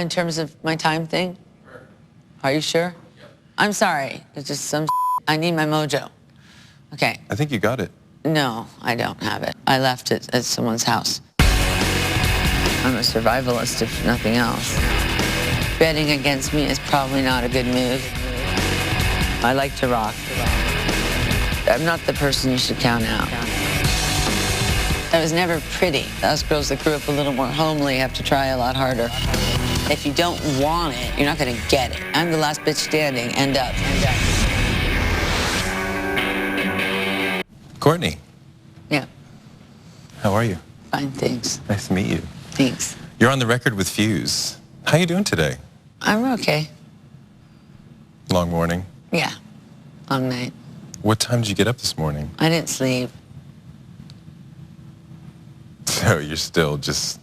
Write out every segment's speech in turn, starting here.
In terms of my time thing? Are you sure? Yeah. I'm sorry. It's just some I need my mojo. Okay. I think you got it. No, I don't have it. I left it at someone's house. I'm a survivalist, if nothing else. Betting against me is probably not a good move. I like to rock. I'm not the person you should count out. I was never pretty. Us girls that grew up a little more homely have to try a lot harder. If you don't want it, you're not gonna get it. I'm the last bitch standing. End up. Courtney. Yeah. How are you? Fine, thanks. Nice to meet you. Thanks. You're on the record with Fuse. How you doing today? I'm okay. Long morning? Yeah. Long night. What time did you get up this morning? I didn't sleep. So you're still just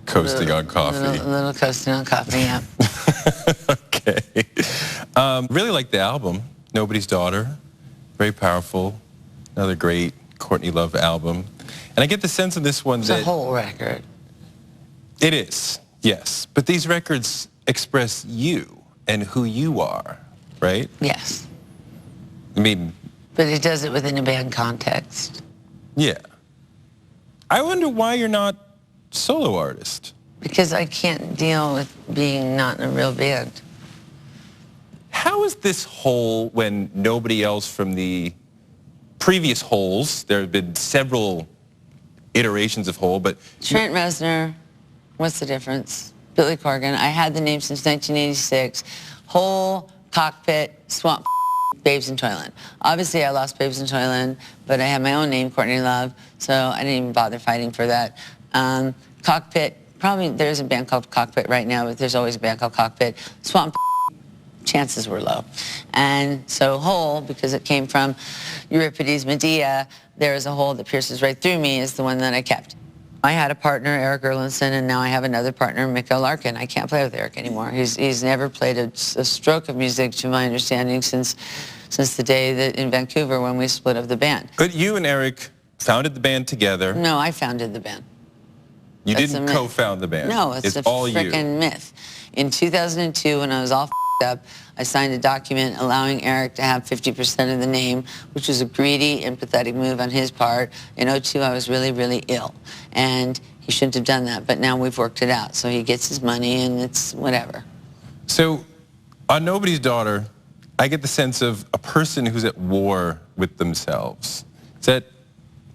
coasting on coffee? A little coasting on coffee, yeah. Okay. Really like the album, Nobody's Daughter. Very powerful. Another great Courtney Love album. And I get the sense in this one It's that... a whole record. It is, yes. But these records express you and who you are, right? Yes. I mean... But it does it within a band context. Yeah. I wonder why you're not solo artist. Because I can't deal with being not in a real band. How is this whole when nobody else from the previous Holes, there have been several iterations of Hole, but... Trent Reznor, what's the difference? Billy Corgan, I had the name since 1986. Hole, Cockpit, Swamp, Babes in Toyland. Obviously, I lost Babes in Toyland, but I had my own name, Courtney Love, so I didn't even bother fighting for that. Cockpit, probably there's a band called Cockpit right now, but there's always a band called Cockpit. Swamp, chances were low. And so Hole, because it came from Euripides' Medea, there is a hole that pierces right through me, is the one that I kept. I had a partner, Eric Erlandson, and now I have another partner, Mikael Larkin. I can't play with Eric anymore. He's never played a stroke of music, to my understanding, since the day that in Vancouver when we split up the band. But you and Eric founded the band together. No, I founded the band. You didn't co-found the band. No, it's a all frickin' myth. In 2002, when I was all up, I signed a document allowing Eric to have 50% of the name, which was a greedy and pathetic move on his part. In 2002, I was really, really ill, and he shouldn't have done that, but now we've worked it out. So he gets his money, and it's whatever. So on Nobody's Daughter, I get the sense of a person who's at war with themselves. Is that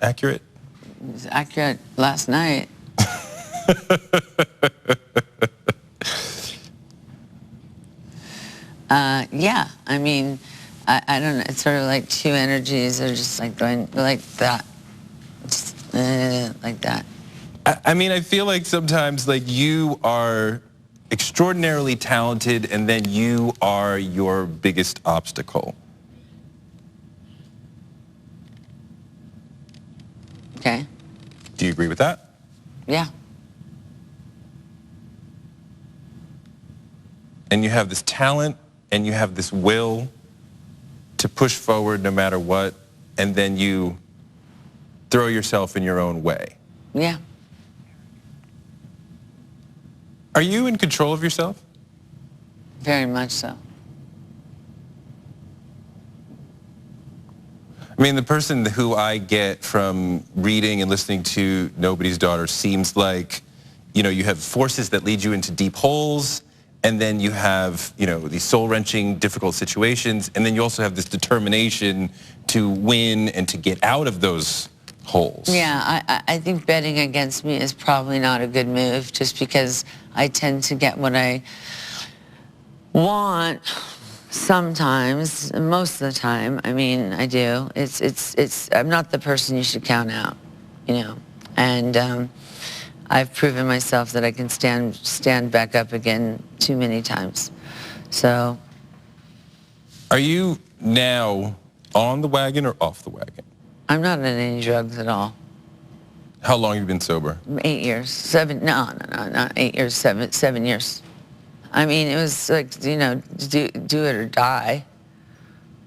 accurate? It was accurate last night. Yeah, I mean, I don't know, it's sort of like two energies that are just like going like that, just, like that. I mean, I feel like sometimes like you are extraordinarily talented and then you are your biggest obstacle. Okay. Do you agree with that? Yeah. And you have this talent and you have this will to push forward no matter what, and then you throw yourself in your own way. Yeah. Are you in control of yourself? Very much so. I mean, the person who I get from reading and listening to Nobody's Daughter seems like, you know, you have forces that lead you into deep holes, and then you have, you know, these soul-wrenching, difficult situations, and then you also have this determination to win and to get out of those holes. Yeah, I think betting against me is probably not a good move, just because I tend to get what I want sometimes, most of the time. I mean, I do. I'm not the person you should count out, you know, and I've proven myself that I can stand back up again too many times. So. Are you now on the wagon or off the wagon? I'm not on any drugs at all. How long have you been sober? 8 years. No, not 8 years, 7 years. I mean, it was like, you know, do it or die.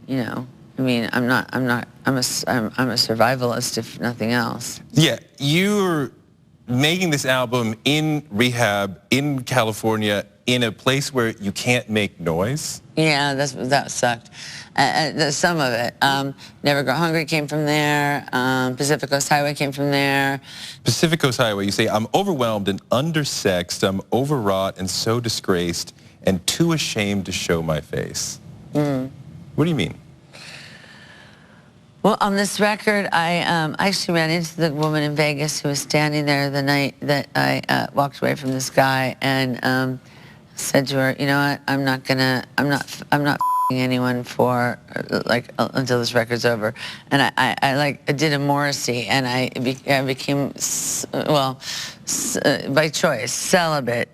You know, I mean, I'm a survivalist, if nothing else. Yeah, you're making this album in rehab, in California, in a place where you can't make noise? Yeah, that sucked. Some of it. Never Go Hungry came from there. Pacific Coast Highway came from there. Pacific Coast Highway, you say, I'm overwhelmed and undersexed, I'm overwrought and so disgraced and too ashamed to show my face. What do you mean? Well, on this record, I actually ran into the woman in Vegas who was standing there the night that I walked away from this guy, and said to her, you know what, I'm not f***ing anyone for until this record's over. And I did a Morrissey, and I became by choice celibate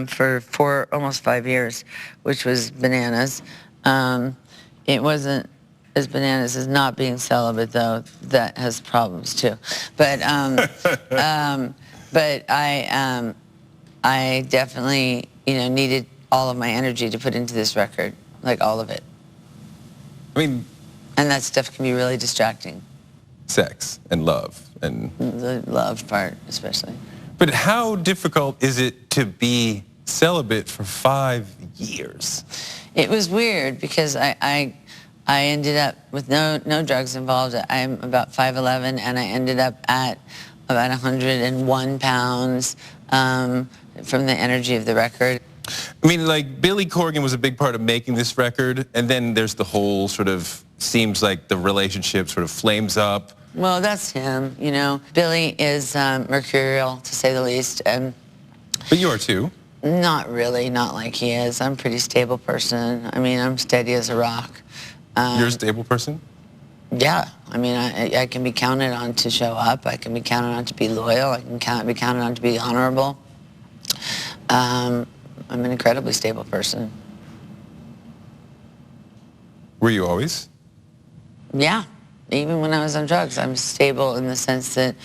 for almost 5 years, which was bananas. It wasn't as bananas as not being celibate, though. That has problems too. But I definitely, needed all of my energy to put into this record, like all of it. I mean, and that stuff can be really distracting. Sex and love and the love part, especially. But how difficult is it to be celibate for 5 years? It was weird because I ended up with no drugs involved. I'm about 5'11", and I ended up at about 101 pounds from the energy of the record. I mean, like, Billy Corgan was a big part of making this record, and then there's the whole sort of, seems like the relationship sort of flames up. Well, that's him, Billy is mercurial, to say the least. But you are too. Not really, not like he is. I'm a pretty stable person. I mean, I'm steady as a rock. You're a stable person? Yeah. I mean, I can be counted on to show up. I can be counted on to be loyal. I can be counted on to be honorable. I'm an incredibly stable person. Were you always? Yeah. Even when I was on drugs, I'm stable in the sense that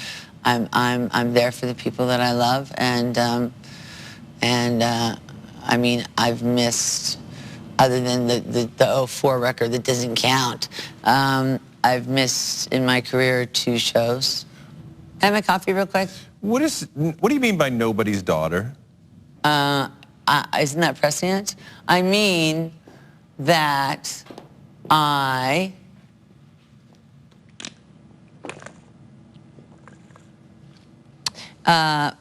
I'm there for the people that I love, and I mean, I've missed, other than the 04 record that doesn't count, I've missed in my career 2 shows. Can I have my coffee real quick? What do you mean by nobody's daughter? Isn't that prescient? I mean that I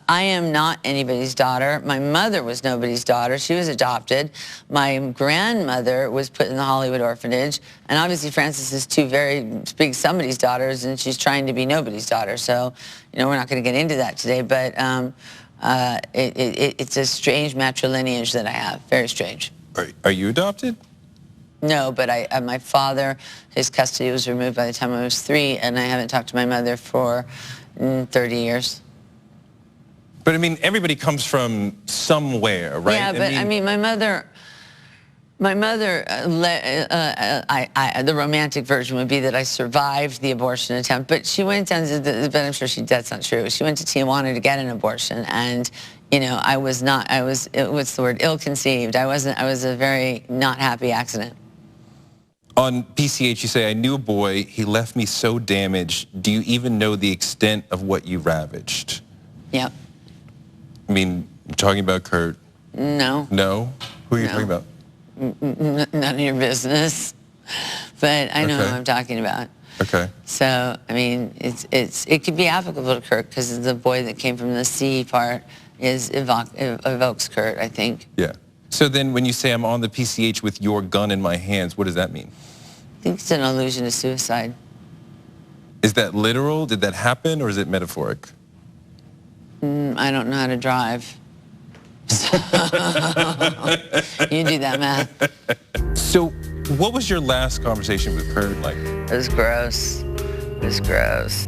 am not anybody's daughter. My mother was nobody's daughter. She was adopted. My grandmother was put in the Hollywood orphanage. And obviously Frances is 2 very big somebody's daughters, and she's trying to be nobody's daughter. So, we're not going to get into that today. But it's a strange matrilineage that I have. Very strange. Are you adopted? No, but my father, his custody was removed by the time I was 3, and I haven't talked to my mother for 30 years. But I mean, everybody comes from somewhere, right? Yeah, but I mean my mother, the romantic version would be that I survived the abortion attempt, but she went down to but I'm sure that's not true. She went to Tijuana to get an abortion, and I was what's the word, ill-conceived. I was a very not happy accident. On PCH, you say, I knew a boy, he left me so damaged. Do you even know the extent of what you ravaged? Yep. I mean, talking about Kurt? No. No? Who are you talking about? None of your business. But I know who I'm talking about. Okay. So, I mean, it could be applicable to Kurt because the boy that came from the sea part evokes Kurt, I think. Yeah. So then when you say I'm on the PCH with your gun in my hands, what does that mean? I think it's an allusion to suicide. Is that literal? Did that happen, or is it metaphoric? I don't know how to drive. So you do that math. So what was your last conversation with Kurt like? It was gross. It was gross.